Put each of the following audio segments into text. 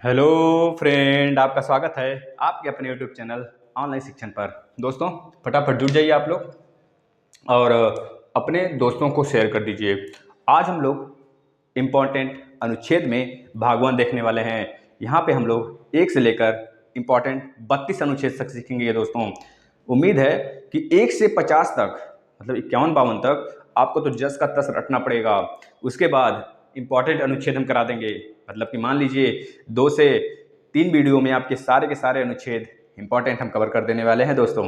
Hello friend, आपका स्वागत है आपके अपने यूट्यूब चैनल ऑनलाइन शिक्षण पर। दोस्तों, फटाफट जुड़ जाइए आप लोग और अपने दोस्तों को शेयर कर दीजिए। आज हम लोग इम्पॉर्टेंट अनुच्छेद में भागवन देखने वाले हैं। यहाँ पे हम लोग 1 से लेकर इम्पॉर्टेंट 32 अनुच्छेद तक सीखेंगे दोस्तों। उम्मीद है कि 1 से 50 तक, मतलब 51-52 तक आपको तो जस का तस रटना पड़ेगा। उसके बाद इम्पॉर्टेंट अनुच्छेद हम करा देंगे। मतलब कि मान लीजिए 2 से 3 वीडियो में आपके सारे के सारे अनुच्छेद इंपॉर्टेंट हम कवर कर देने वाले हैं दोस्तों।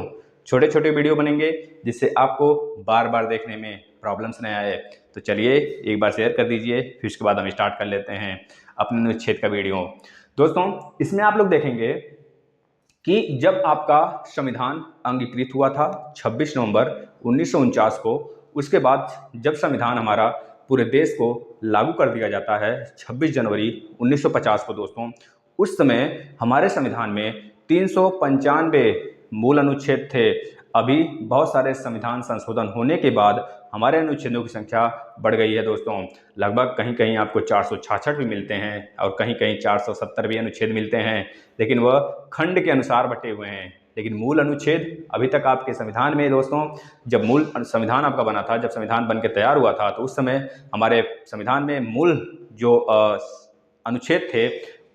छोटे छोटे वीडियो बनेंगे जिससे आपको बार बार देखने में प्रॉब्लम्स नहीं आए। तो चलिए एक बार शेयर कर दीजिए, फिर उसके बाद हम स्टार्ट कर लेते हैं अपने अनुच्छेद का वीडियो। दोस्तों, इसमें आप लोग देखेंगे कि जब आपका संविधान अंगीकृत हुआ था 26 नवंबर 1949 को, उसके बाद जब संविधान हमारा पूरे देश को लागू कर दिया जाता है 26 जनवरी 1950 को दोस्तों, उस समय हमारे संविधान में 395 मूल अनुच्छेद थे। अभी बहुत सारे संविधान संशोधन होने के बाद हमारे अनुच्छेदों की संख्या बढ़ गई है दोस्तों। लगभग कहीं कहीं आपको 466 भी मिलते हैं और कहीं कहीं 470 भी अनुच्छेद मिलते हैं, लेकिन वह खंड के अनुसार बटे हुए हैं। लेकिन मूल अनुच्छेद अभी तक आपके संविधान में दोस्तों, जब मूल संविधान आपका बना था, जब संविधान बन के तैयार हुआ था, तो उस समय हमारे संविधान में मूल जो अनुच्छेद थे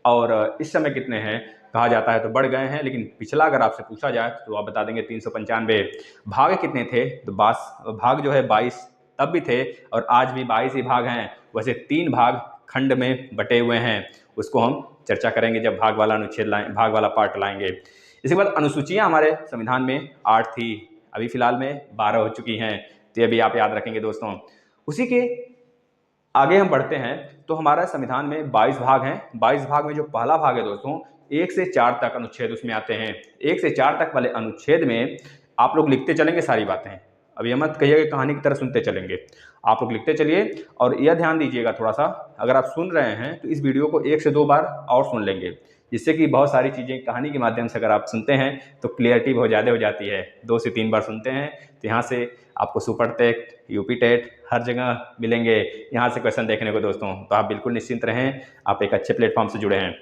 और इस समय कितने हैं कहा जाता है तो बढ़ गए हैं। लेकिन पिछला अगर आपसे पूछा जाए तो आप बता देंगे 395। भाग कितने थे तो भाग जो है 22 तब भी थे और आज भी 22 ही भाग हैं। वैसे 3 भाग खंड में बटे हुए हैं, उसको हम चर्चा करेंगे जब भाग वाला अनुच्छेद भाग वाला पार्ट लाएंगे। इसके बाद अनुसूचियां हमारे संविधान में 8 थी, अभी फिलहाल में 12 हो चुकी हैं, तो ये भी आप याद रखेंगे दोस्तों। उसी के आगे हम बढ़ते हैं तो हमारा संविधान में 22 भाग हैं। 22 भाग में जो पहला भाग है दोस्तों, 1 से 4 तक अनुच्छेद उसमें आते हैं। 1 से 4 तक वाले अनुच्छेद में आप लोग लिखते चलेंगे सारी बातें। अब ये मत कहिए कि कहानी की तरह सुनते चलेंगे, आप लोग लिखते चलिए। और यह ध्यान दीजिएगा थोड़ा सा, अगर आप सुन रहे हैं तो इस वीडियो को 1 से 2 बार और सुन लेंगे, जिससे कि बहुत सारी चीज़ें कहानी के माध्यम से अगर आप सुनते हैं तो क्लियरिटी बहुत ज़्यादा हो जाती है। 2 से 3 बार सुनते हैं तो यहाँ से आपको सुपर टेट, यूपी टेट हर जगह मिलेंगे यहाँ से क्वेश्चन देखने को दोस्तों। तो आप बिल्कुल निश्चिंत रहें, आप एक अच्छे प्लेटफॉर्म से जुड़े हैं।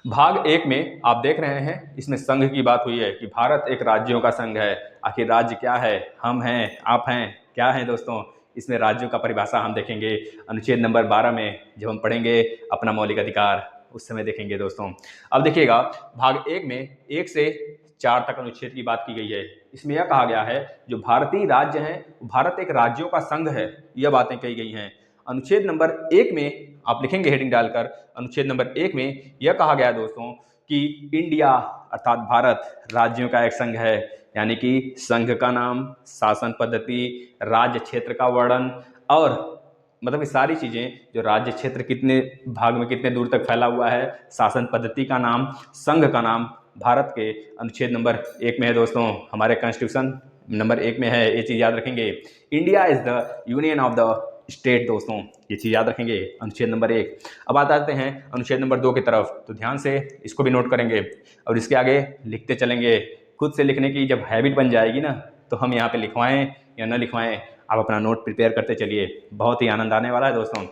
भाग 1 में आप देख रहे हैं, इसमें संघ की बात हुई है कि भारत एक राज्यों का संघ है। आखिर राज्य क्या है? हम हैं, आप हैं, क्या है दोस्तों? इसमें राज्यों का परिभाषा हम देखेंगे अनुच्छेद नंबर 12 में, जब हम पढ़ेंगे अपना मौलिक अधिकार, उस समय देखेंगे दोस्तों। अब देखिएगा, भाग 1 में 1 से 4 तक अनुच्छेद की बात की गई है। इसमें यह कहा गया है जो भारतीय राज्य हैं, भारत एक राज्यों का संघ है, यह बातें कही गई हैं। अनुच्छेद नंबर 1 में आप लिखेंगे हेडिंग डालकर, अनुच्छेद नंबर 1 में यह कहा गया दोस्तों कि इंडिया अर्थात भारत राज्यों का एक संघ है। यानी कि संघ का नाम, शासन पद्धति, राज्य क्षेत्र का वर्णन और मतलब ये सारी चीजें, जो राज्य क्षेत्र कितने भाग में कितने दूर तक फैला हुआ है, शासन पद्धति का नाम, संघ का नाम, भारत के अनुच्छेद नंबर 1 में है दोस्तों। हमारे कॉन्स्टिट्यूशन नंबर 1 में है, ये चीज याद रखेंगे। India is the union of the state दोस्तों, ये चीज याद रखेंगे, अनुच्छेद नंबर 1। अब आते हैं अनुच्छेद नंबर 2 की तरफ, तो ध्यान से इसको भी नोट करेंगे और इसके आगे लिखते चलेंगे। खुद से लिखने की जब हैबिट बन जाएगी ना, तो हम यहाँ पे लिखवाएं या न लिखवाएं, आप अपना नोट प्रिपेयर करते चलिए, बहुत ही आनंद आने वाला है दोस्तों।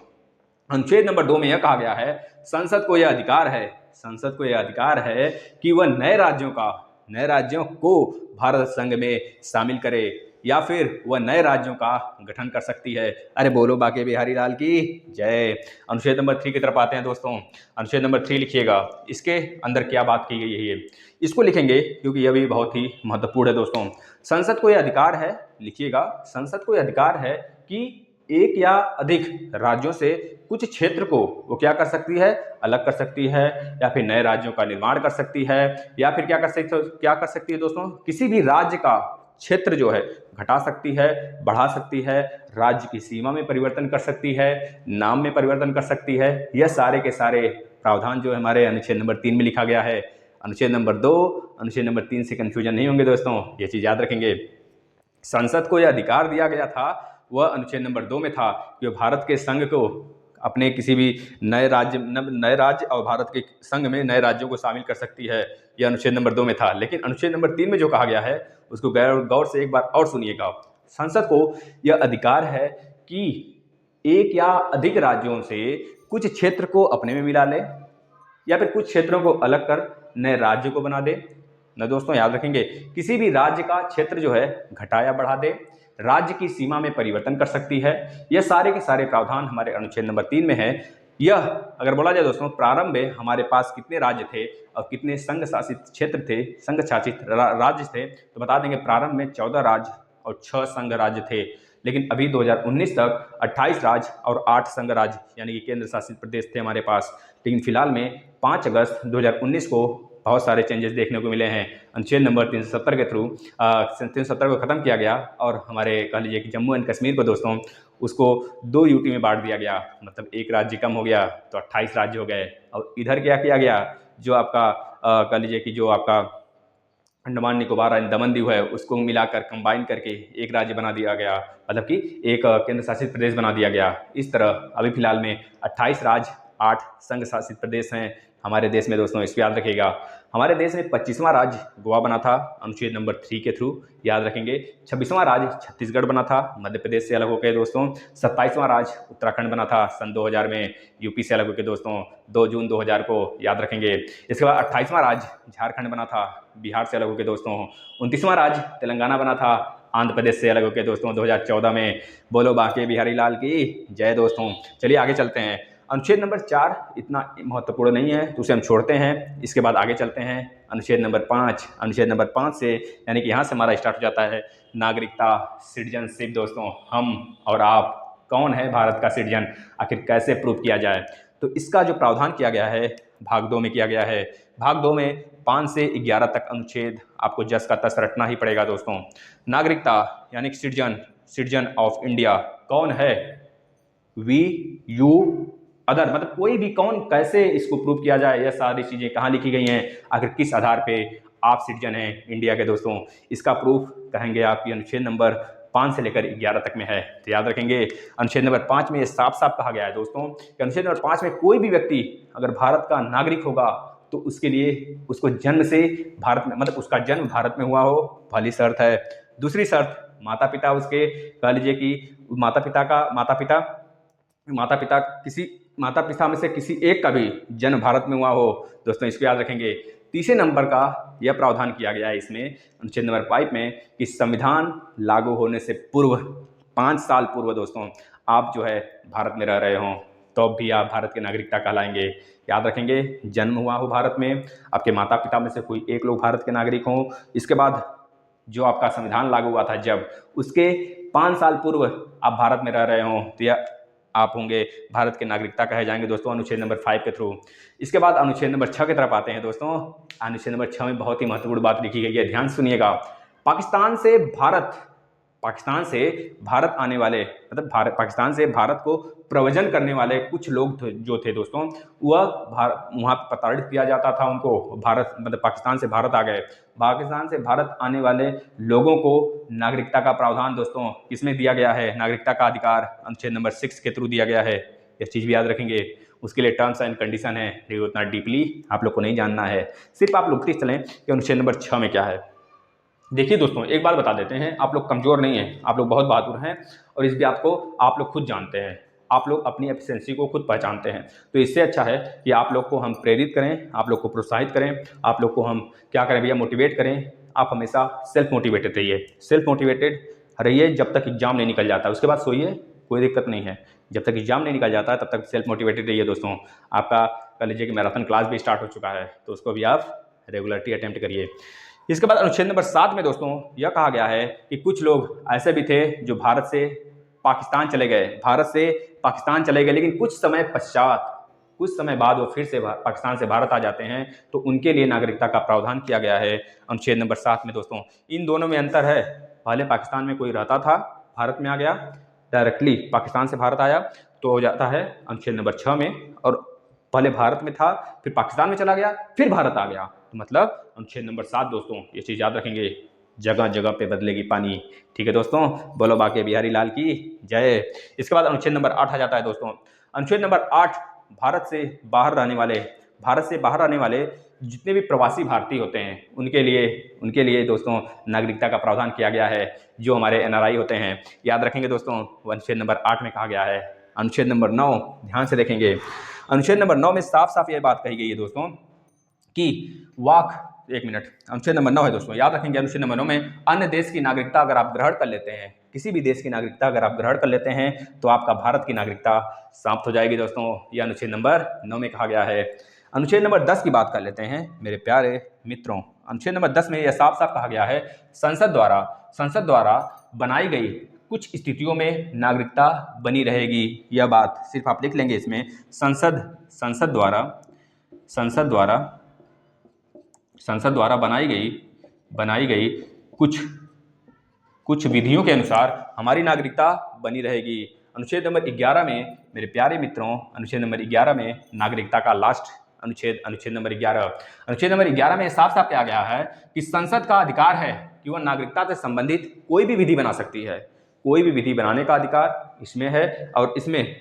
अनुच्छेद नंबर 2 में यह कहा गया है, संसद को यह अधिकार है, संसद को यह अधिकार है कि वह नए राज्यों को भारत संघ में शामिल करे या फिर वह नए राज्यों का गठन कर सकती है। अरे बोलो बाके बिहारी लाल की जय। अनुच्छेद नंबर 3 की तरफ आते हैं दोस्तों। अनुच्छेद नंबर 3 लिखिएगा, इसके अंदर क्या बात की गई है इसको लिखेंगे, क्योंकि यह भी बहुत ही महत्वपूर्ण है दोस्तों। संसद को यह अधिकार है, लिखिएगा, संसद को यह अधिकार है कि एक या अधिक राज्यों से कुछ क्षेत्र को वो क्या कर सकती है, अलग कर सकती है, या फिर नए राज्यों का निर्माण कर सकती है, या फिर क्या कर सकती है दोस्तों, किसी भी राज्य का क्षेत्र जो है घटा सकती है, बढ़ा सकती है, राज्य की सीमा में परिवर्तन कर सकती है, नाम में परिवर्तन कर सकती है। यह सारे के सारे प्रावधान जो हमारे अनुच्छेद नंबर 3 में लिखा गया है। अनुच्छेद नंबर 2, अनुच्छेद नंबर 3 से कंफ्यूजन नहीं होंगे दोस्तों, ये चीज याद रखेंगे। संसद को यह अधिकार दिया गया था, वह अनुच्छेद नंबर 2 में था कि भारत के संघ को अपने किसी भी नए राज्य और भारत के संघ में नए राज्यों को शामिल कर सकती है। यह अनुच्छेद नंबर 2 में था। लेकिन अनुच्छेद नंबर 3 में जो कहा गया है उसको गौर से एक बार और सुनिएगा। संसद को यह अधिकार है कि एक या अधिक राज्यों से कुछ क्षेत्र को अपने में मिला ले, या फिर कुछ क्षेत्रों को अलग कर नए राज्य को बना दे। न दोस्तों याद रखेंगे, किसी भी राज्य का क्षेत्र जो है घटा या बढ़ा दे, राज्य की सीमा में परिवर्तन कर सकती है। यह सारे के सारे प्रावधान हमारे अनुच्छेद नंबर 3 में है। यह अगर बोला जाए दोस्तों, प्रारंभ में हमारे पास कितने राज्य थे और कितने संघ शासित क्षेत्र थे, संघ शासित राज्य थे, तो बता देंगे प्रारंभ में 14 राज्य और 6 संघ राज्य थे। लेकिन अभी 2019 तक 28 राज्य और 8 संघ राज्य यानी कि केंद्र शासित प्रदेश थे हमारे पास। लेकिन फिलहाल में 5 अगस्त 2019 को बहुत सारे चेंजेस देखने को मिले हैं। अनुच्छेद नंबर 370 के थ्रू 370 को खत्म किया गया और हमारे कह लीजिए कि जम्मू एंड कश्मीर को दोस्तों उसको 2 यूटी में बांट दिया गया, मतलब एक राज्य कम हो गया तो 28 राज्य हो गए। और इधर क्या किया गया, जो आपका कह लीजिए कि जो आपका अंडमान निकोबार एंड दमन दीव है उसको मिलाकर कंबाइन करके एक राज्य बना दिया गया, मतलब कि एक केंद्र शासित प्रदेश बना दिया गया। इस तरह अभी फिलहाल में 28 राज्य 8 संघ शासित प्रदेश हैं हमारे देश में दोस्तों, इसको याद रखिएगा। हमारे देश में 25वां राज्य गोवा बना था अनुच्छेद नंबर 3 के थ्रू, याद रखेंगे। 26वां राज्य छत्तीसगढ़ बना था मध्य प्रदेश से अलग होकर दोस्तों। 27वां राज्य उत्तराखंड बना था सन 2000 में यूपी से अलग होकर दोस्तों 2 जून 2000 को, याद रखेंगे। इसके बाद 28वां राज्य झारखंड बना था बिहार से अलग होकर दोस्तों। 29वां राज्य तेलंगाना बना था आंध्र प्रदेश से अलग होकर दोस्तों 2014 में। बोलो बांके बिहारी लाल की जय दोस्तों। चलिए आगे चलते हैं। अनुच्छेद नंबर 4 इतना महत्वपूर्ण नहीं है तो उसे हम छोड़ते हैं। इसके बाद आगे चलते हैं अनुच्छेद नंबर 5। अनुच्छेद नंबर 5 से यानी कि यहाँ से हमारा स्टार्ट हो जाता है नागरिकता, सिटीजनशिप दोस्तों। हम और आप कौन है भारत का सिटीजन, आखिर कैसे प्रूव किया जाए, तो इसका जो प्रावधान किया गया है भाग 2 में किया गया है। भाग 2 में 5 से 11 तक अनुच्छेद आपको जस का तस रटना ही पड़ेगा दोस्तों। नागरिकता यानी सिटीजन ऑफ इंडिया कौन है, वी यू अदर, मतलब कोई भी कौन, कैसे इसको प्रूव किया जाए, यह सारी चीजें कहाँ लिखी गई हैं, आखिर किस आधार पे आप सिटीजन हैं इंडिया के दोस्तों, इसका प्रूफ कहेंगे आपकी अनुच्छेद नंबर 5 से लेकर 11 तक में है। तो याद रखेंगे अनुच्छेद नंबर 5 में साफ साफ कहा गया है दोस्तों कि अनुच्छेद नंबर 5 में कोई भी व्यक्ति अगर भारत का नागरिक होगा तो उसके लिए उसको जन्म से भारत में, मतलब उसका जन्म भारत में हुआ हो, पहली शर्त है। दूसरी शर्त, माता पिता उसके कह लीजिए कि माता पिता में से किसी एक का भी जन्म भारत में हुआ हो दोस्तों, इसको याद रखेंगे। तीसरे नंबर का यह प्रावधान किया गया है इसमें अनुच्छेद नंबर 5 में कि संविधान लागू होने से पूर्व 5 साल पूर्व दोस्तों आप जो है भारत में रह रहे हों तो भी आप भारत के नागरिकता कहलाएंगे। याद रखेंगे, जन्म हुआ हो भारत में, आपके माता पिता में से कोई एक लोग भारत के नागरिक हों, इसके बाद जो आपका संविधान लागू हुआ था जब, उसके 5 साल पूर्व आप भारत में रह रहे हों तो यह आप होंगे भारत के नागरिकता कहे जाएंगे दोस्तों अनुच्छेद नंबर 5 के थ्रू। इसके बाद अनुच्छेद नंबर 6 की तरफ आते हैं दोस्तों। अनुच्छेद नंबर 6 में बहुत ही महत्वपूर्ण बात लिखी गई है, ध्यान सुनिएगा। पाकिस्तान से भारत आने वाले, मतलब पाकिस्तान से भारत को प्रव्रजन करने वाले कुछ लोग जो थे दोस्तों, वह वहाँ प्रताड़ित किया जाता था उनको। भारत मतलब पाकिस्तान से भारत आ गए, पाकिस्तान से भारत आने वाले लोगों को नागरिकता का प्रावधान दोस्तों किसमें दिया गया है, नागरिकता का अधिकार अनुच्छेद नंबर 6 के थ्रू दिया गया है। इस चीज़ भी याद रखेंगे। उसके लिए टर्म्स एंड कंडीशन है, ये उतना डीपली आप लोग को नहीं जानना है, सिर्फ आप लोग चलें कि अनुच्छेद नंबर 6 में क्या है। देखिए दोस्तों, एक बात बता देते हैं, आप लोग कमज़ोर नहीं हैं, आप लोग बहुत बहादुर हैं और इस बात को आप लोग खुद जानते हैं, आप लोग अपनी एफिशिएंसी को खुद पहचानते हैं। तो इससे अच्छा है कि आप लोग को हम प्रेरित करें, आप लोग को प्रोत्साहित करें, आप लोग को हम क्या करें भैया, मोटिवेट करें। आप हमेशा सेल्फ मोटिवेटेड रहिए, सेल्फ मोटिवेटेड रहिए जब तक एग्जाम नहीं निकल जाता, उसके बाद सोइए, कोई दिक्कत नहीं है। जब तक एग्जाम नहीं निकल जाता तब तक सेल्फ मोटिवेटेड रहिए दोस्तों। आपका कह लीजिए कि मैराथन क्लास भी स्टार्ट हो चुका है, तो उसको भी आप रेगुलरली अटेम्प्ट करिए। इसके बाद अनुच्छेद नंबर 7 में दोस्तों यह कहा गया है कि कुछ लोग ऐसे भी थे जो भारत से पाकिस्तान चले गए, लेकिन कुछ समय बाद वो फिर से पाकिस्तान से भारत आ जाते हैं, तो उनके लिए नागरिकता का प्रावधान किया गया है अनुच्छेद नंबर 7 में दोस्तों। इन दोनों में अंतर है, पहले पाकिस्तान में कोई रहता था, भारत में आ गया, डायरेक्टली पाकिस्तान से भारत आया तो हो जाता है अनुच्छेद नंबर 6 में, और पहले भारत में था फिर पाकिस्तान में चला गया फिर भारत आ गया, तो मतलब अनुच्छेद नंबर 7 दोस्तों, ये चीज़ याद रखेंगे, जगह जगह पे बदलेगी पानी। ठीक है दोस्तों, बोलो बाके बिहारी लाल की जय। इसके बाद अनुच्छेद नंबर 8 आ जाता है दोस्तों। अनुच्छेद नंबर 8 भारत से बाहर रहने वाले जितने भी प्रवासी भारतीय होते हैं उनके लिए दोस्तों नागरिकता का प्रावधान किया गया है, जो हमारे NRI होते हैं। याद रखेंगे दोस्तों, अनुच्छेद नंबर 8 में कहा गया है अनुच्छेद नंबर 9 ध्यान से देखेंगे। अनुच्छेद नंबर 9 में साफ साफ ये बात कही गई है दोस्तों कि एक मिनट, अनुच्छेद नंबर 9 है दोस्तों, याद रखेंगे। अनुच्छेद नंबर 9 में अन्य देश की नागरिकता अगर आप ग्रहण कर लेते हैं, किसी भी देश की नागरिकता अगर आप ग्रहण कर लेते हैं तो आपका भारत की नागरिकता समाप्त हो जाएगी दोस्तों। यह अनुच्छेद नंबर 9 में कहा गया है। अनुच्छेद नंबर 10 की बात कर लेते हैं मेरे प्यारे मित्रों। अनुच्छेद नंबर 10 में यह साफ साफ कहा गया है, संसद द्वारा बनाई गई कुछ स्थितियों में नागरिकता बनी रहेगी। यह बात सिर्फ आप लिख लेंगे इसमें, संसद द्वारा बनाई गई कुछ विधियों के अनुसार हमारी नागरिकता बनी रहेगी। अनुच्छेद नंबर 11 में मेरे प्यारे मित्रों, अनुच्छेद नंबर 11 में नागरिकता का लास्ट अनुच्छेद नंबर 11 में साफ साफ कहा गया है कि संसद का अधिकार है कि वह नागरिकता से संबंधित कोई भी विधि बना सकती है। कोई भी विधि बनाने का अधिकार इसमें है और इसमें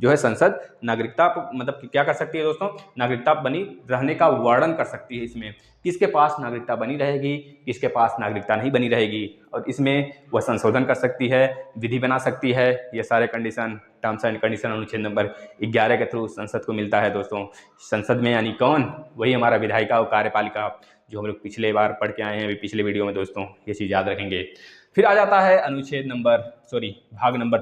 जो है संसद नागरिकता मतलब क्या कर सकती है दोस्तों, नागरिकता बनी रहने का वर्णन कर सकती है। इसमें किसके पास नागरिकता बनी रहेगी, किसके पास नागरिकता नहीं बनी रहेगी, और इसमें वह संशोधन कर सकती है, विधि बना सकती है। ये सारे कंडीशन, टर्म्स एंड कंडीशन अनुच्छेद नंबर 11 के थ्रू संसद को मिलता है दोस्तों। संसद में यानी कौन, वही हमारा विधायिका और कार्यपालिका, जो हम लोग पिछले बार पढ़ के आए हैं अभी पिछले वीडियो में दोस्तों, ये चीज़ याद रखेंगे। फिर आ जाता है भाग नंबर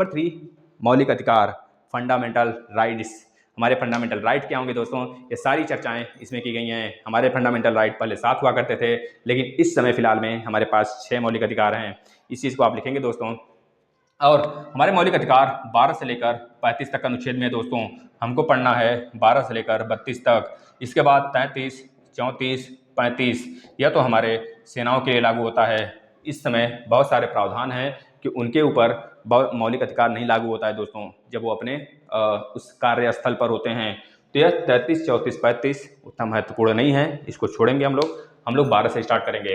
3 मौलिक अधिकार, फंडामेंटल राइट्स। हमारे फंडामेंटल राइट क्या होंगे दोस्तों, ये सारी चर्चाएं इसमें की गई हैं। हमारे फंडामेंटल राइट पहले 7 हुआ करते थे, लेकिन इस समय फिलहाल में हमारे पास 6 मौलिक अधिकार हैं। इस चीज़ को आप लिखेंगे दोस्तों। और हमारे मौलिक अधिकार 12 से लेकर 35 तक अनुच्छेद में दोस्तों हमको पढ़ना है, 12 से लेकर 32 तक। इसके बाद 33, 34, 35 यह तो हमारे सेनाओं के लिए लागू होता है। इस समय बहुत सारे प्रावधान हैं कि उनके ऊपर मौलिक अधिकार नहीं लागू होता है दोस्तों, जब वो अपने उस कार्यस्थल पर होते हैं। तो यह 33, 34, 35 उतना महत्वपूर्ण नहीं है, इसको छोड़ेंगे हम लोग 12 से स्टार्ट करेंगे।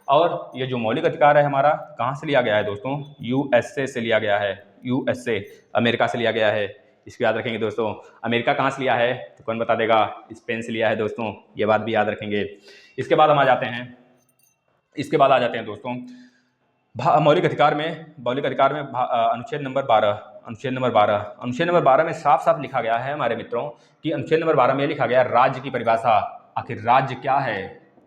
और ये जो मौलिक अधिकार है हमारा कहाँ से लिया गया है दोस्तों, यूएसए से लिया गया है। यूएसए अमेरिका से लिया गया है, इसको याद रखेंगे दोस्तों। अमेरिका कहाँ से लिया है तो कौन बता देगा, स्पेन से लिया है दोस्तों, ये बात भी याद रखेंगे। इसके बाद आ जाते हैं दोस्तों मौलिक अधिकार में अनुच्छेद नंबर 12 में साफ साफ लिखा गया है हमारे मित्रों कि अनुच्छेद नंबर 12 में लिखा गया राज्य की परिभाषा। आखिर राज्य क्या है,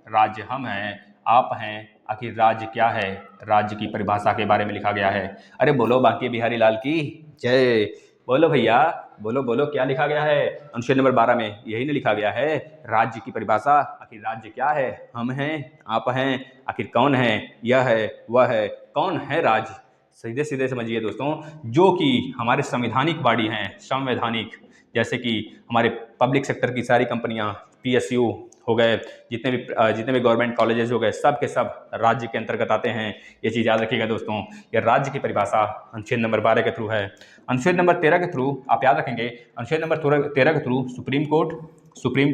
राज्य हम हैं, आप हैं, आखिर राज्य क्या है, राज्य की परिभाषा के बारे में लिखा गया है। अरे बोलो बांके बिहारी लाल की जय, बोलो भैया, बोलो क्या लिखा गया है अनुच्छेद नंबर 12 में, यही नहीं लिखा गया है राज्य की परिभाषा। आखिर राज्य क्या है, हम हैं, आप हैं, आखिर कौन है, यह है, वह है, कौन है राज्य। सीधे सीधे समझिए दोस्तों, जो कि हमारे संवैधानिक बॉडी हैं, संवैधानिक, जैसे कि हमारे पब्लिक सेक्टर की सारी कंपनियां, पीएसयू हो गए, जितने भी गवर्नमेंट कॉलेजेस हो गए, सब के सब राज्य के अंतर्गत आते हैं। ये चीज़ याद रखिएगा दोस्तों, ये राज्य की परिभाषा अनुच्छेद नंबर 12 के थ्रू है। अनुच्छेद नंबर 13 के थ्रू आप याद रखेंगे, अनुच्छेद नंबर 13 के थ्रू सुप्रीम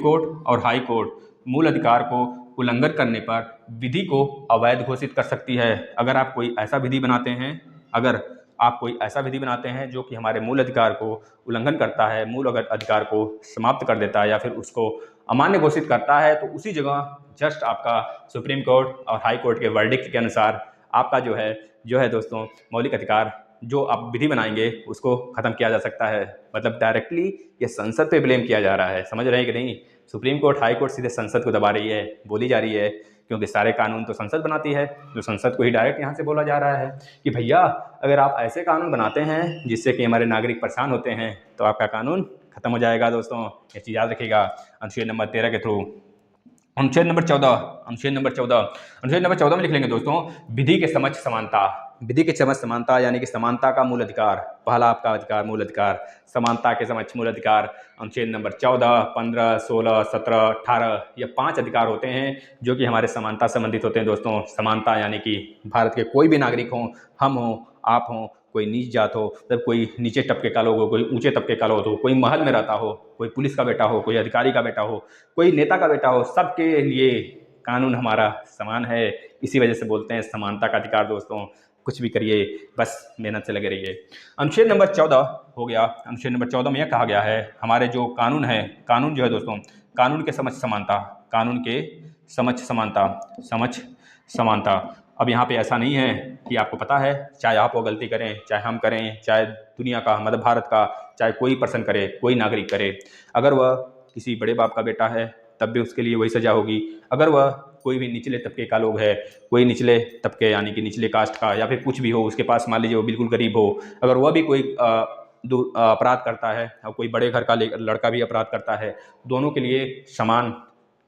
कोर्ट और हाई कोर्ट मूल अधिकार को उल्लंघन करने पर विधि को अवैध घोषित कर सकती है। अगर आप कोई ऐसा विधि बनाते हैं जो कि हमारे मूल अधिकार को उल्लंघन करता है, मूल अधिकार को समाप्त कर देता है या फिर उसको अमान्य घोषित करता है, तो उसी जगह जस्ट आपका सुप्रीम कोर्ट और हाई कोर्ट के वर्डिक्ट के अनुसार आपका जो है दोस्तों मौलिक अधिकार जो आप विधि बनाएंगे उसको खत्म किया जा सकता है। मतलब डायरेक्टली ये संसद पे ब्लेम किया जा रहा है, समझ रहे हैं कि नहीं। सुप्रीम कोर्ट, हाई कोर्ट सीधे संसद को दबा रही है, बोली जा रही है, क्योंकि सारे कानून तो संसद बनाती है, तो संसद को ही डायरेक्ट यहाँ से बोला जा रहा है कि भैया अगर आप ऐसे कानून बनाते हैं जिससे कि हमारे नागरिक परेशान होते हैं तो आपका कानून खत्म हो जाएगा दोस्तों। ये चीज़ याद रखिएगा। अनुच्छेद नंबर 13 के थ्रू अनुच्छेद नंबर 14 में लिख लेंगे दोस्तों, विधि के समक्ष समानता यानी कि समानता का मूल अधिकार। पहला आपका अधिकार मूल अधिकार, समानता के समक्ष मूल अधिकार। अनुच्छेद नंबर 14, 15, 16, 17, 18 ये 5 अधिकार होते हैं जो कि हमारे समानता संबंधित होते हैं दोस्तों। समानता यानी कि भारत के कोई भी नागरिक हों, हम हों, आप हों, कोई नीच जात हो, मतलब कोई नीचे तबके का लोग हो, कोई ऊंचे तबके का लोग हो, कोई महल में रहता हो, कोई पुलिस का बेटा हो, कोई अधिकारी का बेटा हो, कोई नेता का बेटा हो, सबके लिए कानून हमारा समान है। इसी वजह से बोलते हैं समानता का अधिकार दोस्तों। कुछ भी करिए, बस मेहनत से लगे रहिए। अनुच्छेद नंबर 14 हो गया। अनुच्छेद नंबर 14 में यह कहा गया है हमारे जो कानून है, कानून जो है दोस्तों, कानून के समक्ष समानता, अब यहाँ पे ऐसा नहीं है कि आपको पता है, चाहे आप वो गलती करें, चाहे हम करें, चाहे दुनिया का मतलब भारत का चाहे कोई पर्सन करे, कोई नागरिक करे, अगर वह किसी बड़े बाप का बेटा है तब भी उसके लिए वही सज़ा होगी। अगर वह कोई भी निचले तबके का लोग है, कोई निचले तबके यानी कि निचले कास्ट का या फिर कुछ भी हो, उसके पास मान लीजिए वो बिल्कुल गरीब हो, अगर वह भी कोई अपराध करता है और कोई बड़े घर का लड़का भी अपराध करता है, दोनों के लिए समान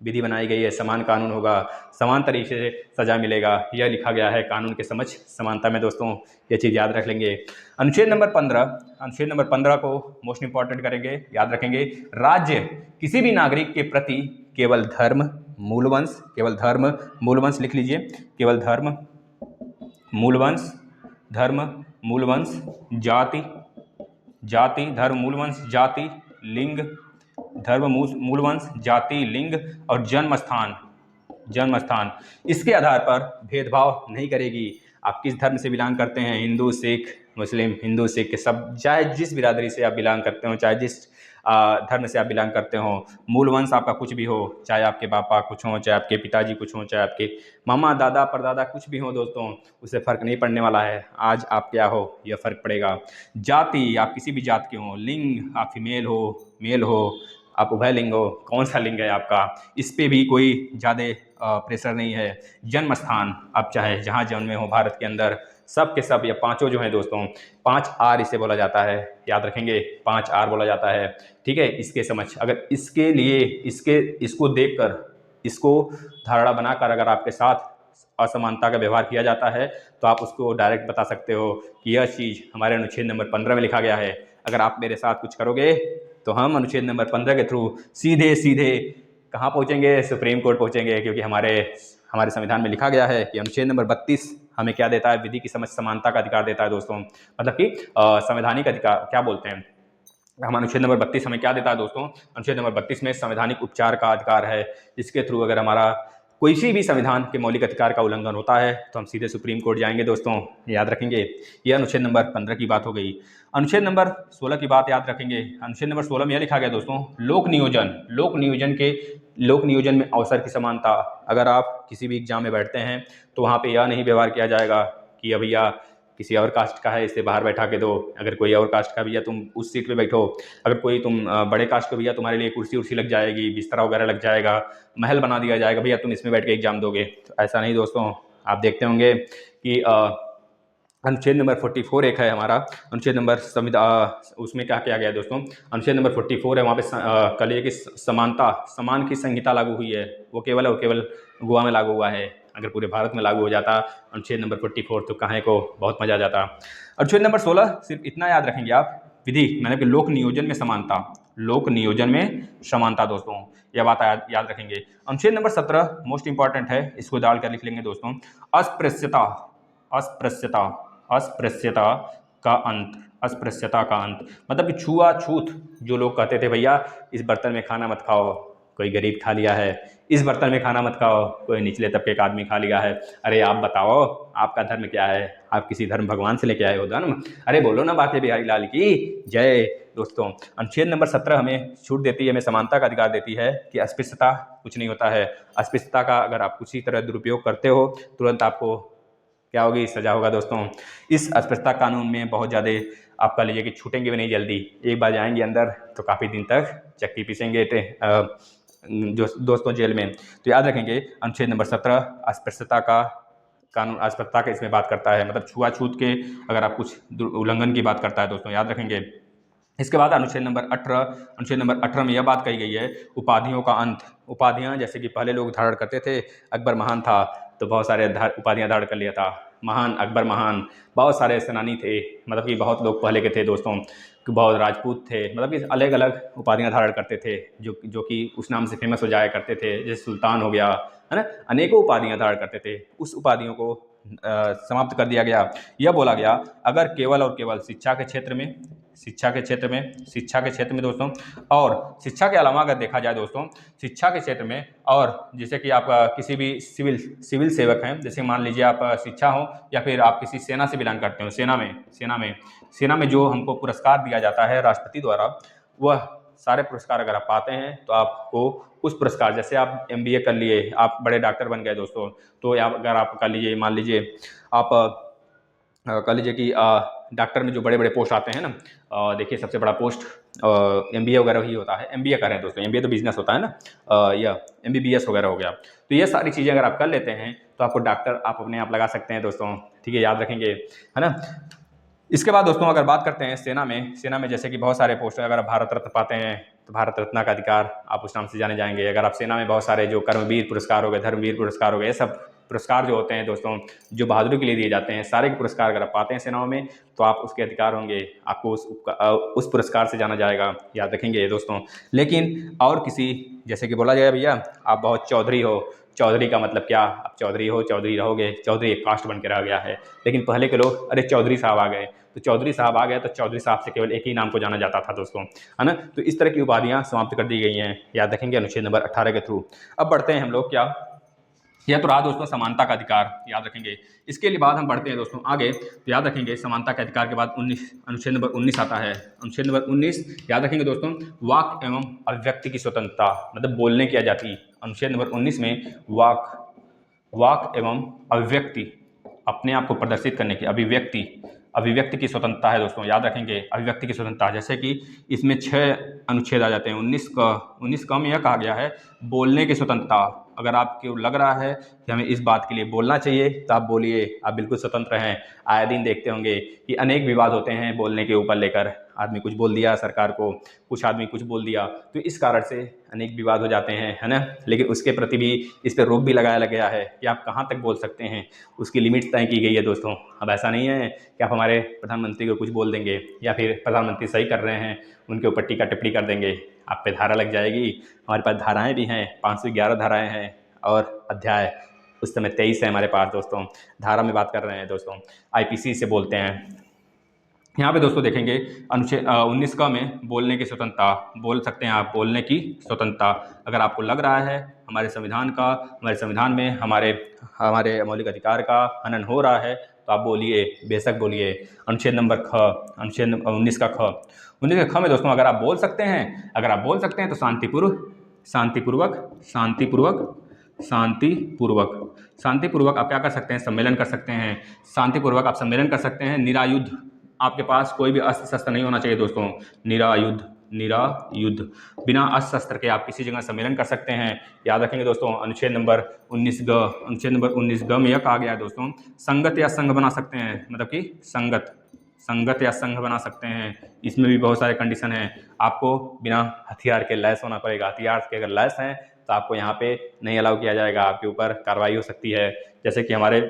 विधि बनाई गई है, समान कानून होगा, समान तरीके से सजा मिलेगा। यह लिखा गया है कानून के समक्ष समानता में। दोस्तों ये चीज़ याद रख लेंगे। अनुच्छेद नंबर 15 को मोस्ट इंपॉर्टेंट करेंगे, याद रखेंगे। राज्य किसी भी नागरिक के प्रति केवल धर्म, मूलवंश लिख लीजिए, केवल धर्म, मूलवंश, जाति, धर्म, मूलवंश, जाति, लिंग, धर्म, मूलवंश, जाति, लिंग और जन्म स्थान इसके आधार पर भेदभाव नहीं करेगी। आप किस धर्म से बिलोंग करते हैं, हिंदू, सिख, मुस्लिम, हिंदू, सिख सब, चाहे जिस बिरादरी से आप बिलोंग करते हो, चाहे जिस धर्म से आप बिलोंग करते हो, मूलवंश आपका कुछ भी हो, चाहे आपके पापा कुछ हो, चाहे आपके पिताजी कुछ हो, चाहे आपके मामा, दादा, परदादा कुछ भी हो, दोस्तों उससे फ़र्क नहीं पड़ने वाला है। आज आप क्या हो यह फ़र्क पड़ेगा। जाति, आप किसी भी जात के हो। लिंग, आप फीमेल हो, मेल हो, आप उभय लिंग हो, कौन सा लिंग है आपका, इस पे भी कोई ज़्यादा प्रेशर नहीं है। जन्म स्थान, आप चाहे जहाँ जन्मे हो भारत के अंदर, सब के सब, या पांचों जो हैं दोस्तों, 5 आर इसे बोला जाता है, याद रखेंगे, 5 आर बोला जाता है। ठीक है, इसके समझ, अगर इसके लिए इसको देखकर, इसको धारणा बनाकर अगर आपके साथ असमानता का व्यवहार किया जाता है तो आप उसको डायरेक्ट बता सकते हो कि यह चीज़ हमारे अनुच्छेद नंबर 15 में लिखा गया है। अगर आप मेरे साथ कुछ करोगे तो हम अनुच्छेद नंबर 15 के थ्रू सीधे कहाँ पहुँचेंगे, सुप्रीम कोर्ट पहुँचेंगे, क्योंकि हमारे संविधान में लिखा गया है कि अनुच्छेद नंबर 32 हमें क्या देता है, विधि की समझ समानता का अधिकार देता है। दोस्तों मतलब कि संवैधानिक अधिकार क्या बोलते हैं हम, अनुच्छेद नंबर 32 हमें क्या देता है दोस्तों, अनुच्छेद नंबर 32 में संवैधानिक उपचार का अधिकार है, जिसके थ्रू अगर हमारा कोई भी संविधान के मौलिक अधिकार का उल्लंघन होता है तो हम सीधे सुप्रीम कोर्ट जाएंगे। दोस्तों याद रखेंगे, यह अनुच्छेद नंबर 15 की बात हो गई। अनुच्छेद नंबर 16 की बात याद रखेंगे। अनुच्छेद नंबर 16 में यह लिखा गया दोस्तों, लोक नियोजन में अवसर की समानता। अगर आप किसी भी एग्जाम में बैठते हैं तो वहाँ पे यह नहीं व्यवहार किया जाएगा कि भैया किसी और कास्ट का है इसे बाहर बैठा के दो, अगर कोई और कास्ट का भैया तुम उस सीट पे बैठो, अगर कोई तुम बड़े कास्ट का भैया तुम्हारे लिए कुर्सी उर्सी लग जाएगी, बिस्तरा वगैरह लग जाएगा, महल बना दिया जाएगा, भैया तुम इसमें बैठ के एग्जाम दोगे। तो ऐसा नहीं दोस्तों, आप देखते होंगे कि अनुच्छेद नंबर 44 एक है हमारा अनुच्छेद नंबर उसमें क्या किया गया दोस्तों, अनुच्छेद नंबर 44 है, वहाँ पे कह लीजिए कि समान की संहिता लागू हुई है, वो केवल गोवा में लागू हुआ है। अगर पूरे भारत में लागू हो जाता अनुच्छेद नंबर 44 तो कहाँ को बहुत मजा आ जाता। अनुच्छेद नंबर 16 सिर्फ इतना याद रखेंगे आप, विधि मतलब कि लोक नियोजन में समानता दोस्तों, यह बात याद रखेंगे। अनुच्छेद नंबर 17 मोस्ट इंपॉर्टेंट है, इसको डाल कर लिख लेंगे दोस्तों, अस्पृश्यता का अंत मतलब कि छुआछूत। जो लोग कहते थे भैया इस बर्तन में खाना मत खाओ, कोई गरीब खा लिया है, इस बर्तन में खाना मत खाओ, कोई निचले तबके का आदमी खा लिया है, अरे आप बताओ आपका धर्म क्या है, आप किसी धर्म भगवान से लेके आए हो धर्म, अरे बोलो ना बाके बिहारी लाल की जय। दोस्तों अनुच्छेद नंबर 17 हमें छूट देती है, हमें समानता का अधिकार देती है कि अस्पृश्यता कुछ नहीं होता है। अस्पृश्यता का अगर आप किसी तरह दुरुपयोग करते हो तुरंत आपको क्या होगी, सजा होगा। दोस्तों इस अस्पृश्यता कानून में बहुत ज़्यादा आप कह लीजिए कि छूटेंगे भी नहीं जल्दी, एक बार जाएंगे अंदर तो काफ़ी दिन तक चक्की पीसेंगे जो दोस्तों जेल में। तो याद रखेंगे अनुच्छेद नंबर 17 अस्पृश्यता का कानून, अस्पृश्यता के इसमें बात करता है, मतलब छुआछूत के अगर आप कुछ उल्लंघन की बात करता है दोस्तों, याद रखेंगे। इसके बाद अनुच्छेद नंबर 18 में यह बात कही गई है, उपाधियों का अंत। उपाधियां जैसे कि पहले लोग धारण करते थे, अकबर महान था तो बहुत सारे उपाधियां धारण कर लिया था, महान अकबर महान, बहुत सारे सेनानी थे, मतलब कि बहुत लोग पहले के थे दोस्तों, कि बहुत राजपूत थे, मतलब कि अलग अलग उपाधियां धारण करते थे जो कि उस नाम से फेमस हो जाया करते थे, जैसे सुल्तान हो गया है ना, अनेकों उपाधियां धारण करते थे। उस उपाधियों को समाप्त कर दिया गया। यह बोला गया अगर केवल और केवल शिक्षा के क्षेत्र में दोस्तों, और शिक्षा के अलावा अगर देखा जाए दोस्तों, शिक्षा के क्षेत्र में, और जैसे कि आप किसी भी सिविल सेवक हैं, जैसे मान लीजिए आप शिक्षा हो या फिर आप किसी सेना से बिलोंग करते हो, सेना में जो हमको पुरस्कार दिया जाता है राष्ट्रपति द्वारा, वह सारे पुरस्कार अगर आप पाते हैं तो आपको उस पुरस्कार, जैसे आप MBA कर लिए, आप बड़े डॉक्टर बन गए दोस्तों, तो या अगर आप कर लीजिए, मान लीजिए आप कह लीजिए कि डॉक्टर में जो बड़े बड़े पोस्ट आते हैं ना, देखिए सबसे बड़ा पोस्ट MBA वगैरह ही होता है। MBA कर रहे हैं दोस्तों, MBA तो बिजनेस होता है ना, या MBBS वगैरह हो गया। तो ये सारी चीज़ें अगर आप कर लेते हैं तो आपको डॉक्टर आप अपने आप लगा सकते हैं दोस्तों, ठीक है, याद रखेंगे, है ना। इसके बाद दोस्तों अगर बात करते हैं सेना में जैसे कि बहुत सारे पोस्ट हैं। अगर आप भारत रत्न पाते हैं तो भारत रत्न का अधिकार आप उस नाम से जाने जाएंगे। अगर आप सेना में बहुत सारे जो कर्मवीर पुरस्कार हो गए, धर्मवीर पुरस्कार हो गए, ये सब पुरस्कार जो होते हैं दोस्तों, जो बहादुरी के लिए दिए जाते हैं, सारे के पुरस्कार अगर आप पाते हैं सेनाओं में तो आप उसके अधिकार होंगे, आपको उस पुरस्कार से जाना जाएगा, याद रखेंगे दोस्तों। लेकिन और किसी, जैसे कि बोला जाए भैया आप बहुत चौधरी हो, चौधरी का मतलब क्या, आप चौधरी हो, चौधरी रहोगे, चौधरी एक कास्ट बन के रह गया है। लेकिन पहले के लोग अरे चौधरी साहब आ गए, तो चौधरी साहब आ गए तो चौधरी साहब से केवल एक ही नाम को जाना जाता था दोस्तों, है ना। तो इस तरह की उपाधियां समाप्त कर दी गई हैं, याद रखेंगे अनुच्छेद नंबर 18 के थ्रू। अब बढ़ते हैं हम लोग, क्या यह तो रहा दोस्तों समानता का अधिकार, याद रखेंगे। इसके लिए बाद हम बढ़ते हैं दोस्तों आगे, तो याद रखेंगे समानता के अधिकार के बाद अनुच्छेद नंबर 19 आता है। अनुच्छेद नंबर 19 याद रखेंगे दोस्तों, वाक एवं अभिव्यक्ति की स्वतंत्रता, मतलब बोलने की आजादी। अनुच्छेद नंबर 19 में वाक एवं अभिव्यक्ति, अपने आप को प्रदर्शित करने की अभिव्यक्ति की स्वतंत्रता है दोस्तों, याद रखेंगे अभिव्यक्ति की स्वतंत्रता। जैसे कि इसमें 6 अनुच्छेद आ जाते हैं। 19 का में यह कहा गया है बोलने की स्वतंत्रता। अगर आपको लग रहा है कि हमें इस बात के लिए बोलना चाहिए तो आप बोलिए, आप बिल्कुल स्वतंत्र हैं। आए दिन देखते होंगे कि अनेक विवाद होते हैं बोलने के ऊपर लेकर, आदमी कुछ बोल दिया सरकार को, कुछ आदमी कुछ बोल दिया, तो इस कारण से अनेक विवाद हो जाते हैं, है ना। लेकिन उसके प्रति भी इस पर रोक भी लगाया गया है कि आप कहाँ तक बोल सकते हैं, उसकी लिमिट तय की गई है दोस्तों। अब ऐसा नहीं है कि आप हमारे प्रधानमंत्री को कुछ बोल देंगे या फिर प्रधानमंत्री सही कर रहे हैं उनके ऊपर टीका टिप्पणी कर देंगे, आप पे धारा लग जाएगी। हमारे पास धाराएं भी हैं, 511 धाराएं हैं, और अध्याय उस समय 23 है हमारे पास दोस्तों। धारा में बात कर रहे हैं दोस्तों, IPC से बोलते हैं। यहाँ पे दोस्तों देखेंगे अनुच्छेद 19 का में बोलने की स्वतंत्रता, बोल सकते हैं आप, बोलने की स्वतंत्रता। अगर आपको लग रहा है हमारे संविधान में हमारे मौलिक अधिकार का हनन हो रहा है तो आप बोलिए, बेशक बोलिए। अनुच्छेद नंबर 19 का ख में दोस्तों अगर आप बोल सकते हैं तो शांतिपूर्वक आप क्या कर सकते हैं, सम्मेलन कर सकते हैं। शांतिपूर्वक आप सम्मेलन कर सकते हैं, निरायुध, आपके पास कोई भी अस्त्र शस्त्र नहीं होना चाहिए दोस्तों। निरायुध, बिना अस्त्र शस्त्र के आप किसी जगह सम्मेलन कर सकते हैं, याद रखेंगे दोस्तों। अनुच्छेद नंबर 19 ग में यह कहा गया है दोस्तों, संगत या संघ बना सकते हैं, मतलब कि संगत या संघ बना सकते हैं। इसमें भी बहुत सारे कंडीशन हैं, आपको बिना हथियार के लैस होना पड़ेगा। हथियार के अगर लैस हैं तो आपको यहाँ पे नहीं अलाउ किया जाएगा, आपके ऊपर कार्रवाई हो सकती है। जैसे कि हमारे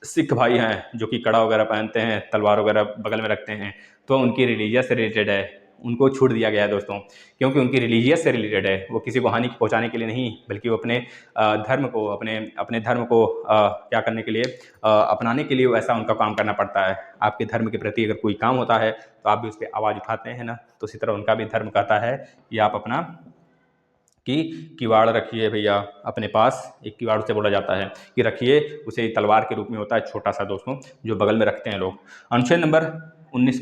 सिख भाई हैं जो कि कड़ा वगैरह पहनते हैं, तलवार वगैरह बगल में रखते हैं, तो उनकी रिलीजियस से रिलेटेड है, उनको छूट दिया गया है दोस्तों, क्योंकि उनकी रिलीजियस से रिलेटेड है। वो किसी को हानि पहुंचाने के लिए नहीं, बल्कि वो अपने धर्म को अपने धर्म को क्या करने के लिए, अपनाने के लिए ऐसा उनका काम करना पड़ता है। आपके धर्म के प्रति अगर कोई काम होता है तो आप भी उस पर आवाज़ उठाते हैं ना, तो उसी तरह उनका भी धर्म कहता है कि आप अपना किवाड़ रखिए भैया अपने पास। एक किवाड़ से बोला जाता है कि रखिए, उसे तलवार के रूप में होता है छोटा सा दोस्तों, जो बगल में रखते हैं लोग। अनुच्छेद नंबर 19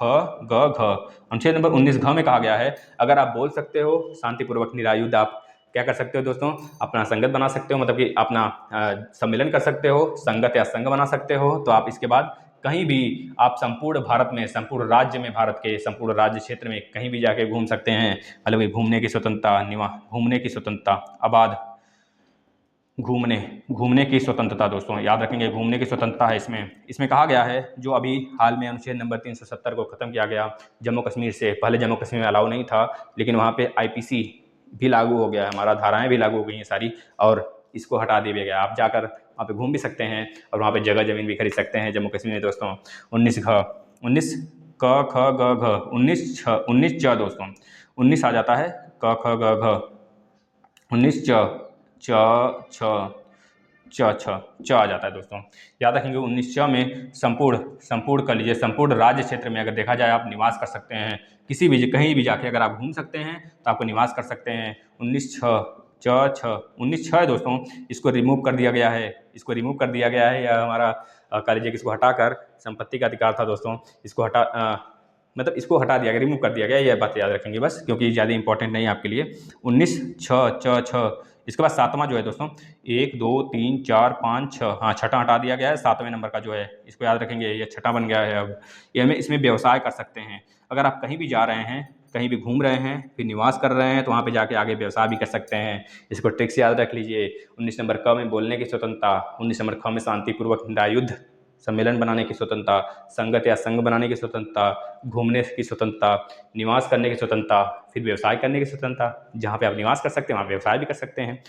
अनुच्छेद नंबर 19 घ में कहा गया है, अगर आप बोल सकते हो शांतिपूर्वक निरायुध, आप क्या कर सकते हो दोस्तों, अपना संगत बना सकते हो, मतलब कि अपना सम्मेलन कर सकते हो, संगत या संघ बना सकते हो। तो आप इसके बाद कहीं भी आप संपूर्ण भारत में, संपूर्ण राज्य में, भारत के संपूर्ण राज्य क्षेत्र में कहीं भी जाके घूम सकते हैं, मतलब घूमने की स्वतंत्रता, आबाद घूमने की स्वतंत्रता दोस्तों, याद रखेंगे घूमने की स्वतंत्रता है इसमें कहा गया है। जो अभी हाल में अनुच्छेद नंबर 370 को खत्म किया गया जम्मू कश्मीर से, पहले जम्मू कश्मीर में अलाउ नहीं था, लेकिन वहाँ पे IPC भी लागू हो गया है, हमारा धाराएं भी लागू हो गई हैं सारी, और इसको हटा दिया गया। आप जाकर वहाँ पे घूम भी सकते हैं और वहाँ पे जगह जमीन भी खरीद सकते हैं जम्मू कश्मीर में दोस्तों। 19 च दोस्तों, 19 आ जाता है, क ख ग घ, 19 च आ जाता है दोस्तों, याद रखेंगे। 19 च में संपूर्ण कर लीजिए, संपूर्ण राज्य क्षेत्र में अगर देखा जाए आप निवास कर सकते हैं, किसी भी कहीं भी जाके अगर आप घूम सकते हैं तो आपको निवास कर सकते हैं। 19 छ है दोस्तों, इसको रिमूव कर दिया गया है, या हमारा कह लीजिए कि इसको हटाकर संपत्ति का अधिकार था दोस्तों, इसको मतलब इसको हटा दिया गया, रिमूव कर दिया गया, यह बात याद रखेंगे बस, क्योंकि ज़्यादा इंपॉर्टेंट नहीं है आपके लिए। 19 6 6 6, इसके बाद सातवां जो है दोस्तों 1 2 3 4 5 6, हाँ छठा हटा दिया गया है, सातवें नंबर का जो है इसको याद रखेंगे, ये छठा बन गया है। अब ये हमें इसमें व्यवसाय कर सकते हैं। अगर आप कहीं भी जा रहे हैं, कहीं भी घूम रहे हैं, फिर निवास कर रहे हैं, तो वहाँ पे जाके आगे व्यवसाय भी कर सकते हैं। इसको ट्रिक से याद रख लीजिए। 19 नंबर क में बोलने की स्वतंत्रता, 19 नंबर ख में शांतिपूर्वक निरायुद्ध सम्मेलन बनाने की स्वतंत्रता, संगत या संघ बनाने की स्वतंत्रता, घूमने की स्वतंत्रता, निवास करने की स्वतंत्रता, फिर व्यवसाय करने की स्वतंत्रता। जहाँ पे आप निवास कर सकते हैं वहाँ व्यवसाय भी कर सकते हैं।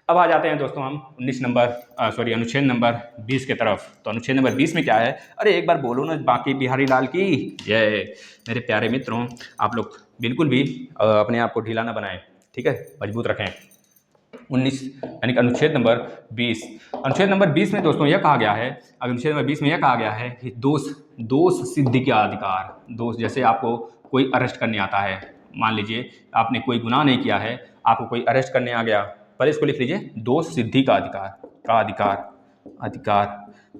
अब आ जाते हैं दोस्तों हम 19 नंबर अनुच्छेद नंबर 20 की तरफ। तो अनुच्छेद नंबर 20 में क्या है, अरे एक बार बोलो ना बांके बिहारी लाल की जय। मेरे प्यारे मित्रों, आप लोग बिल्कुल भी अपने आप को ढीला ना बनाएं, ठीक है, मजबूत रखें। 19 यानी कि अनुच्छेद नंबर 20। अनुच्छेद नंबर 20 में दोस्तों यह कहा गया है, अनुच्छेद नंबर 20 में यह कहा गया है कि दोष सिद्धि का अधिकार। दोष, जैसे आपको कोई अरेस्ट करने आता है, मान लीजिए आपने कोई गुनाह नहीं किया है, आपको कोई अरेस्ट करने आ गया, पहले इसको लिख लीजिए, दोष सिद्धि का अधिकार, अधिकार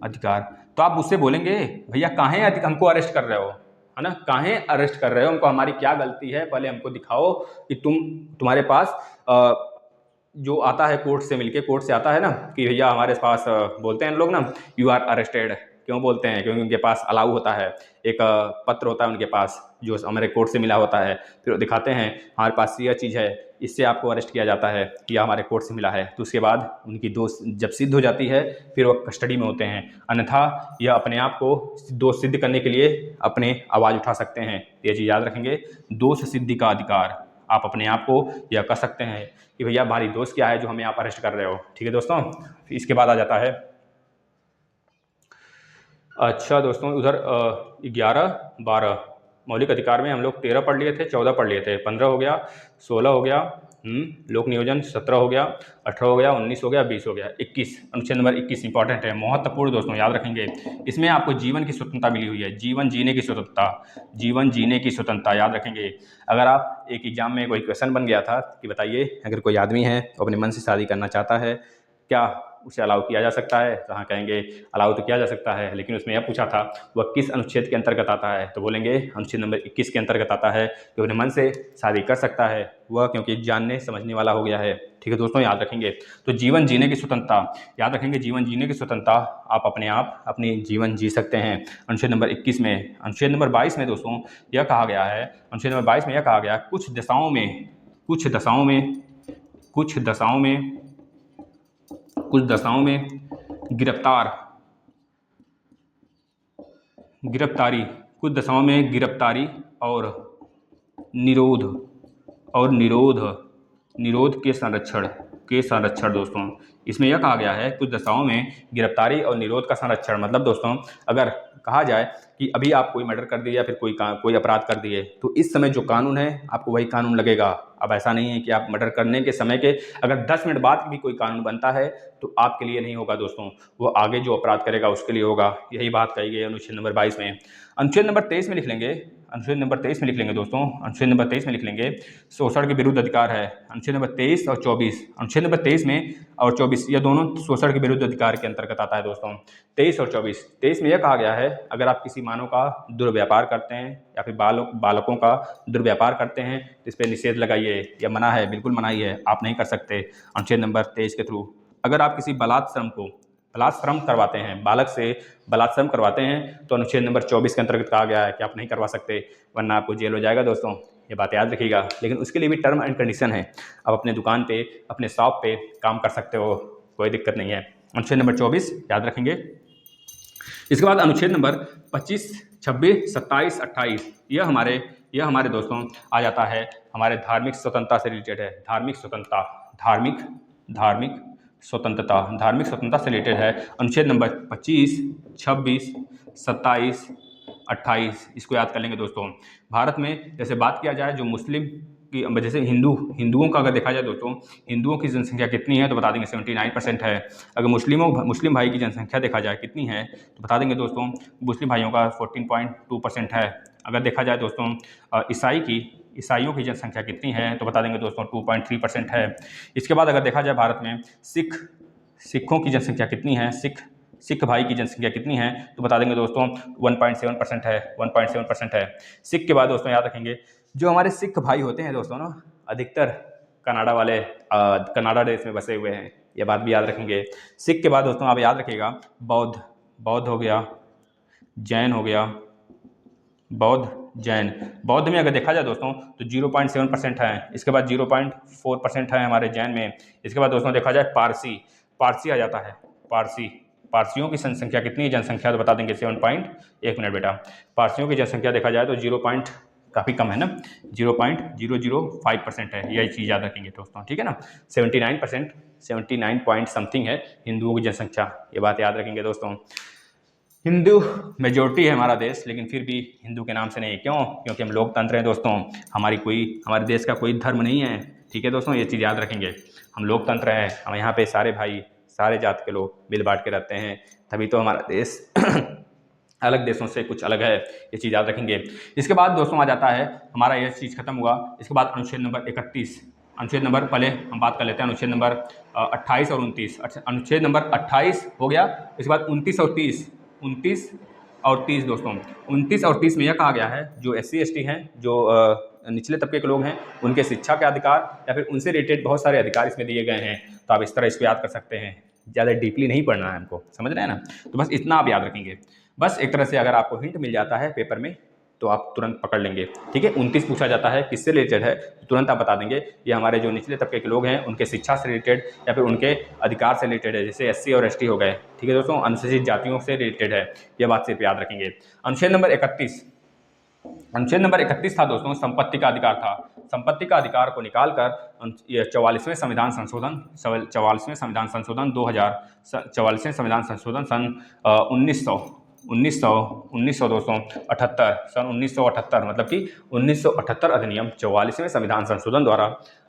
अधिकार। तो आप मुझसे बोलेंगे भैया काहे हमको अरेस्ट कर रहे हो, है ना, काहे अरेस्ट कर रहे हो, हमको हमारी क्या गलती है, पहले हमको दिखाओ कि तुम्हारे पास जो आता है कोर्ट से मिलके, कोर्ट से आता है ना कि भैया हमारे पास बोलते हैं लोग ना, यू आर अरेस्टेड। क्यों बोलते हैं, क्योंकि उनके पास अलाउ होता है, एक पत्र होता है उनके पास जो हमारे कोर्ट से मिला होता है, फिर वो दिखाते हैं हमारे पास यह चीज़ है, इससे आपको अरेस्ट किया जाता है, कि यह हमारे कोर्ट से मिला है। तो उसके बाद उनकी दोष जब सिद्ध हो जाती है, फिर वो कस्टडी में होते हैं, अन्यथा यह अपने आप को दोष सिद्ध करने के लिए अपने आवाज़ उठा सकते हैं। ये चीज़ याद रखेंगे, दोष सिद्धि का अधिकार। आप अपने आप को यह कह सकते हैं कि भैया हमारी दोस्त क्या है जो हमें आप अरेस्ट कर रहे हो, ठीक है दोस्तों। इसके बाद आ जाता है, अच्छा दोस्तों, उधर 11 12 मौलिक अधिकार में हम लोग 13 पढ़ लिए थे, 14 पढ़ लिए थे, 15 हो गया, 16 हो गया, लोक नियोजन 17 हो गया, 18 हो गया, 19 हो गया, 20 हो गया, 21 अनुच्छेद नंबर 21 इंपॉर्टेंट है, महत्वपूर्ण दोस्तों, याद रखेंगे। इसमें आपको जीवन की स्वतंत्रता मिली हुई है, जीवन जीने की स्वतंत्रता, जीवन जीने की स्वतंत्रता याद रखेंगे। अगर आप एक एग्जाम में कोई क्वेश्चन बन गया था कि बताइए अगर कोई आदमी है तो अपने मन से शादी करना चाहता है, क्या उसे अलाउ किया जा सकता है, तो हाँ कहेंगे अलाउ तो किया जा सकता है, लेकिन उसमें यह पूछा था वह किस अनुच्छेद के अंतर्गत आता है, तो बोलेंगे अनुच्छेद नंबर 21 के अंतर्गत आता है, कि अपने मन से शादी कर सकता है वह, क्योंकि जानने समझने वाला हो गया है, ठीक है दोस्तों, याद रखेंगे। तो जीवन जीने की स्वतंत्रता याद रखेंगे, जीवन जीने की स्वतंत्रता, आप अपने आप अपनी जीवन जी सकते हैं अनुच्छेद नंबर 21 में। अनुच्छेद नंबर 22 में दोस्तों यह कहा गया है, अनुच्छेद नंबर 22 में यह कहा गया, कुछ दशाओं में गिरफ्तारी, कुछ दशाओं में गिरफ्तारी और निरोध के संरक्षण दोस्तों। इसमें यह कहा गया है कुछ दशाओं में गिरफ्तारी और निरोध का संरक्षण, मतलब दोस्तों अगर कहा जाए कि अभी आप कोई मर्डर कर दिए या फिर कोई अपराध कर दिए, तो इस समय जो कानून है आपको वही कानून लगेगा। अब ऐसा नहीं है कि आप मर्डर करने के समय के अगर 10 मिनट बाद भी कोई कानून बनता है तो आपके लिए नहीं होगा दोस्तों, वो आगे जो अपराध करेगा उसके लिए होगा। यही बात कही गई है अनुच्छेद नंबर 22 में। अनुच्छेद नंबर 23 में लिख लेंगे, अनुच्छेद नंबर 23 में लिख लेंगे दोस्तों, अनुच्छेद नंबर 23 में लिख लेंगे, शोषण के विरुद्ध अधिकार है। अनुच्छेद नंबर 23 और 24, अनुच्छेद नंबर 23 में और 24 ये दोनों शोषण के विरुद्ध अधिकार के अंतर्गत आता है दोस्तों, 23 और 24। 23 में यह कहा गया है अगर आप किसी मानव का दुर्व्यापार करते हैं या फिर बालकों का दुर्व्यापार करते हैं तो इस पर निषेध लगाइए, यह मना है, बिल्कुल मनाही है, आप नहीं कर सकते अनुच्छेद नंबर 23 के थ्रू। अगर आप किसी बलात्श्रम करवाते हैं, बालक से बलात्श्रम करवाते हैं, तो अनुच्छेद नंबर 24 के अंतर्गत कहा गया है कि आप नहीं करवा सकते, वरना आपको जेल हो जाएगा दोस्तों, ये बात याद रखिएगा। लेकिन उसके लिए भी टर्म एंड कंडीशन है, आप अपने दुकान पे, अपने शॉप पे काम कर सकते हो, कोई दिक्कत नहीं है। अनुच्छेद नंबर 24 याद रखेंगे। इसके बाद अनुच्छेद नंबर 25, 26, 27, 28 यह हमारे दोस्तों आ जाता है, हमारे धार्मिक स्वतंत्रता से रिलेटेड है। धार्मिक स्वतंत्रता से रिलेटेड है। अनुच्छेद नंबर 25, 26, 27, 28 इसको याद कर लेंगे दोस्तों। भारत में जैसे बात किया जाए जो मुस्लिम की, जैसे हिंदुओं का अगर देखा जाए दोस्तों, हिंदुओं की जनसंख्या कितनी है तो बता देंगे 79% है। अगर मुस्लिम भाई की जनसंख्या देखा जाए कितनी है तो बता देंगे दोस्तों, मुस्लिम भाइयों का 14.2% है। अगर देखा जाए दोस्तों ईसाइयों की जनसंख्या कितनी है तो बता देंगे दोस्तों 2.3% है। इसके बाद अगर देखा जाए भारत में सिखों की जनसंख्या कितनी है, सिख भाई की जनसंख्या कितनी है, तो बता देंगे दोस्तों 1.7% है, 1.7% है। सिख के बाद दोस्तों याद रखेंगे जो हमारे सिख भाई होते हैं दोस्तों ना, अधिकतर कनाडा वाले कनाडा देश में बसे हुए हैं, ये बात भी याद रखेंगे। सिख के बाद दोस्तों आप याद रखिएगा बौद्ध, बौद्ध हो गया, जैन हो गया, बौद्ध जैन। बौद्ध में अगर देखा जाए दोस्तों तो 0.7% है, इसके बाद 0.4% है हमारे जैन में। इसके बाद दोस्तों देखा जाए पारसी, पारसी आ जाता है, पारसी। पारसियों की जनसंख्या कितनी है, जनसंख्या तो बता देंगे 1 मिनट बेटा। पारसियों की जनसंख्या देखा जाए तो 0 काफ़ी कम है ना, 0.005% है, यही चीज़ याद रखेंगे दोस्तों, ठीक है ना। 79%, 79 पॉइंट समथिंग है हिंदुओं की जनसंख्या, ये बात याद रखेंगे दोस्तों। हिंदू मेजोरिटी है हमारा देश, लेकिन फिर भी हिंदू के नाम से नहीं, क्यों? क्योंकि हम लोकतंत्र हैं दोस्तों, हमारे देश का कोई धर्म नहीं है, ठीक है दोस्तों, ये चीज़ याद रखेंगे। हम लोकतंत्र हैं, हम यहाँ पे सारे भाई, सारे जात के लोग मिल बांट के रहते हैं, तभी तो हमारा देश अलग देशों से कुछ अलग है, ये चीज़ याद रखेंगे। इसके बाद दोस्तों आ जाता है हमारा ये चीज़ खत्म हुआ, इसके बाद अनुच्छेद नंबर 31, अनुच्छेद नंबर, पहले हम बात कर लेते हैं अनुच्छेद नंबर 28 और 29। अनुच्छेद नंबर 28 हो गया, इसके बाद 29 और 30, 29 और 30 दोस्तों। 29 और 30 में यह कहा गया है जो SC ST हैं, जो निचले तबके के लोग हैं, उनके शिक्षा के अधिकार या फिर उनसे रिलेटेड बहुत सारे अधिकार इसमें दिए गए हैं, तो आप इस तरह इसको याद कर सकते हैं। ज़्यादा डीपली नहीं पढ़ना है हमको, समझ रहे हैं ना, तो बस इतना आप याद रखेंगे। बस एक तरह से अगर आपको हिंट मिल जाता है पेपर में तो आप तुरंत पकड़ लेंगे, ठीक है। 29 पूछा जाता है किससे रिलेटेड है, तो तुरंत आप बता देंगे ये हमारे जो निचले तबके के लोग हैं उनके शिक्षा से रिलेटेड या फिर उनके अधिकार से रिलेटेड है, जैसे SC और ST हो गए, ठीक है दोस्तों, अनुसूचित जातियों से रिलेटेड है, ये बात सिर्फ याद रखेंगे। अनुच्छेद नंबर 31, अनुच्छेद नंबर 31 था दोस्तों, संपत्ति का अधिकार था। संपत्ति का अधिकार को निकालकर 44वें संविधान संशोधन, 44वें संविधान संशोधन 2000, 44वें संविधान संशोधन सन 1900 दोस्तों 78, सन 1978, मतलब कि 1978 अधिनियम 44वें संविधान संशोधन द्वारा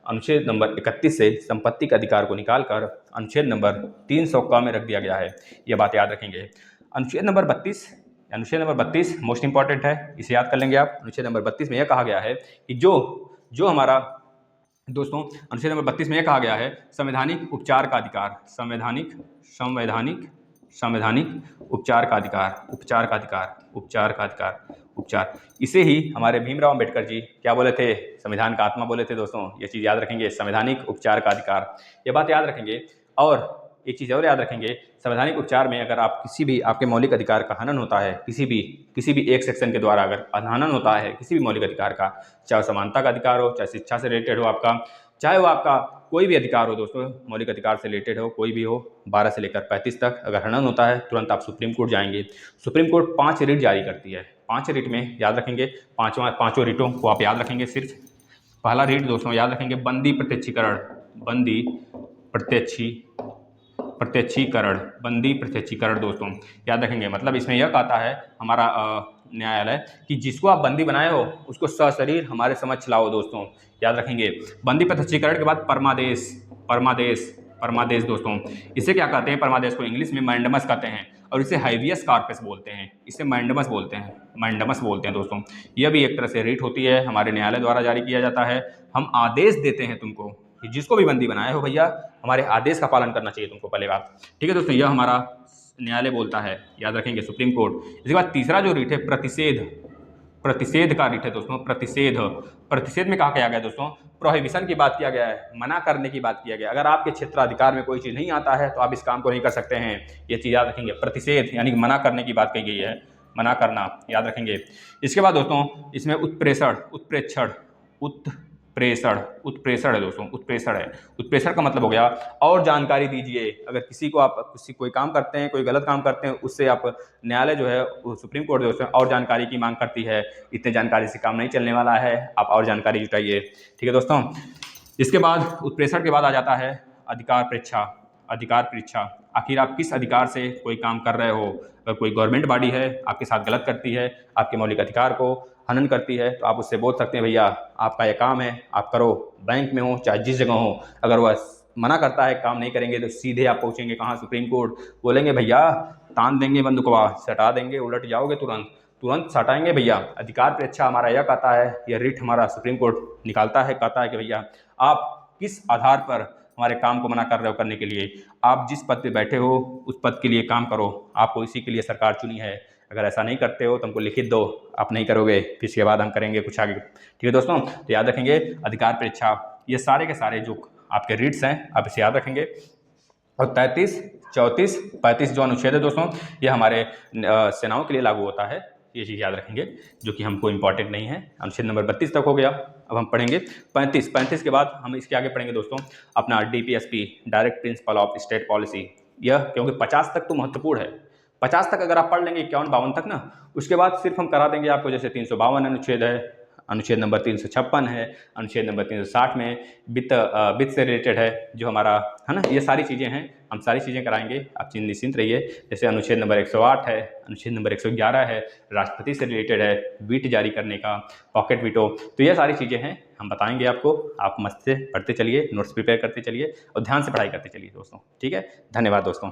अनुच्छेद नंबर 31 से संपत्ति के अधिकार को निकालकर अनुच्छेद नंबर 300 क में रख दिया गया है, ये बात याद रखेंगे। अनुच्छेद नंबर 32, अनुच्छेद नंबर 32 मोस्ट इंपॉर्टेंट है, इसे याद कर लेंगे आप। अनुच्छेद नंबर 32 में यह कहा गया है कि जो हमारा दोस्तों अनुच्छेद नंबर 32 में यह कहा गया है संवैधानिक उपचार का अधिकार, संवैधानिक उपचार का अधिकार, उपचार। इसे ही हमारे भीमराव अंबेडकर जी क्या बोले थे, संविधान का आत्मा बोले थे दोस्तों, ये चीज़ याद रखेंगे, संवैधानिक उपचार का अधिकार, ये बात याद रखेंगे। और एक चीज़ और याद रखेंगे, संवैधानिक उपचार में अगर आप किसी भी आपके मौलिक अधिकार का हनन होता है, किसी भी एक सेक्शन के द्वारा अगर हनन होता है किसी भी मौलिक अधिकार का, चाहे समानता का अधिकार हो, चाहे शिक्षा से रिलेटेड हो आपका, चाहे वो आपका कोई भी अधिकार हो दोस्तों, मौलिक अधिकार से रिलेटेड हो, कोई भी हो, 12 से लेकर 35 तक अगर हनन होता है, तुरंत आप सुप्रीम कोर्ट जाएंगे। सुप्रीम कोर्ट 5 रिट जारी करती है, 5 रिट में याद रखेंगे, पाँचों रिटों को आप याद रखेंगे। सिर्फ पहला रिट दोस्तों याद रखेंगे बंदी प्रत्यक्षीकरण, बंदी प्रत्यक्षीकरण दोस्तों याद रखेंगे। मतलब इसमें यह कहता है हमारा न्यायालय कि जिसको आप बंदी बनाए हो उसको सशरीर हमारे समक्ष लाओ दोस्तों, याद रखेंगे। बंदी प्रत्यक्षीकरण के बाद परमादेश दोस्तों, इसे क्या कहते हैं, परमादेश को इंग्लिश में मैंडमस कहते हैं और इसे हाइवियस कार्पस बोलते हैं, इसे मैंडमस बोलते हैं दोस्तों। यह भी एक तरह से रिट होती है, हमारे न्यायालय द्वारा जारी किया जाता है। हम आदेश देते हैं तुमको कि जिसको भी बंदी बनाए हो भैया, हमारे आदेश का पालन करना चाहिए तुमको, पहले बात, ठीक है दोस्तों। यह हमारा न्यायालय बोलता है, याद रखेंगे, सुप्रीम कोर्ट। इसके बाद तीसरा जो रिट है प्रतिषेध का रिट है दोस्तों, प्रतिषेध में कहा किया गया दोस्तों, प्रोहिबिशन की बात किया गया है, मना करने की बात किया गया। अगर आपके क्षेत्राधिकार में कोई चीज़ नहीं आता है तो आप इस काम को नहीं कर सकते हैं, ये चीज़ याद रखेंगे। प्रतिषेध यानी मना करने की बात कही गई है, मना करना, याद रखेंगे। इसके बाद दोस्तों इसमें उत्प्रेषण है दोस्तों, उत्प्रेषण का मतलब हो गया और जानकारी दीजिए। अगर कोई काम करते हैं, कोई गलत काम करते हैं, उससे आप न्यायालय जो है सुप्रीम कोर्ट जो है और जानकारी की मांग करती है, इतने जानकारी से काम नहीं चलने वाला है, आप और जानकारी जुटाइए, ठीक है दोस्तों। इसके बाद उत्प्रेषण के बाद आ जाता है अधिकार परीक्षा। आखिर आप किस अधिकार से कोई काम कर रहे हो। अगर कोई गवर्नमेंट बॉडी है आपके साथ गलत करती है, आपके मौलिक अधिकार को हनन करती है, तो आप उससे बोल सकते हैं भैया आपका ये काम है, आप करो, बैंक में हो चाहे जिस जगह हो। अगर वह मना करता है, काम नहीं करेंगे, तो सीधे आप पहुंचेंगे कहाँ, सुप्रीम कोर्ट। बोलेंगे भैया तान देंगे बंदूकवा, सटा देंगे, उलट जाओगे, तुरंत सटाएंगे भैया। अधिकार परीक्षा हमारा यह कहता है, यह रिट हमारा सुप्रीम कोर्ट निकालता है, कहता है कि भैया आप किस आधार पर हमारे काम को मना कर रहे हो करने के लिए। आप जिस पद पे बैठे हो उस पद के लिए काम करो, आपको इसी के लिए सरकार चुनी है। अगर ऐसा नहीं करते हो तो हमको लिखित दो, आप नहीं करोगे फिर इसके बाद हम करेंगे कुछ आगे। ठीक है दोस्तों, तो याद रखेंगे अधिकार परीक्षा, ये सारे के सारे जो आपके रीड्स हैं आप इसे याद रखेंगे। और 33, 34, 35 जो अनुच्छेद है दोस्तों, ये हमारे सेनाओं के लिए लागू होता है, ये चीज़ याद रखेंगे जो कि हमको इंपॉर्टेंट नहीं है। अनुच्छेद नंबर 32 तक हो गया। अब हम पढ़ेंगे 35 के बाद हम इसके आगे पढ़ेंगे दोस्तों अपना DPSP, direct principle of state policy. यह क्योंकि 50 तक तो महत्वपूर्ण है, 50 तक अगर आप पढ़ लेंगे 51-52 तक ना, उसके बाद सिर्फ हम करा देंगे आपको, जैसे 352 अनुच्छेद है, अनुच्छेद नंबर 356 है, अनुच्छेद नंबर 360 में वित्त से रिलेटेड है जो हमारा है ना, ये सारी चीज़ें हैं, हम सारी चीज़ें कराएंगे, आप निश्चिंत रहिए। जैसे अनुच्छेद नंबर 108 है, अनुच्छेद नंबर 111 है, राष्ट्रपति से रिलेटेड है, वीट जारी करने का, पॉकेट वीटो, तो ये सारी चीज़ें हैं हम बताएंगे आपको। आप मस्त से पढ़ते चलिए, नोट्स प्रिपेयर करते चलिए और ध्यान से पढ़ाई करते चलिए दोस्तों। ठीक है, धन्यवाद दोस्तों।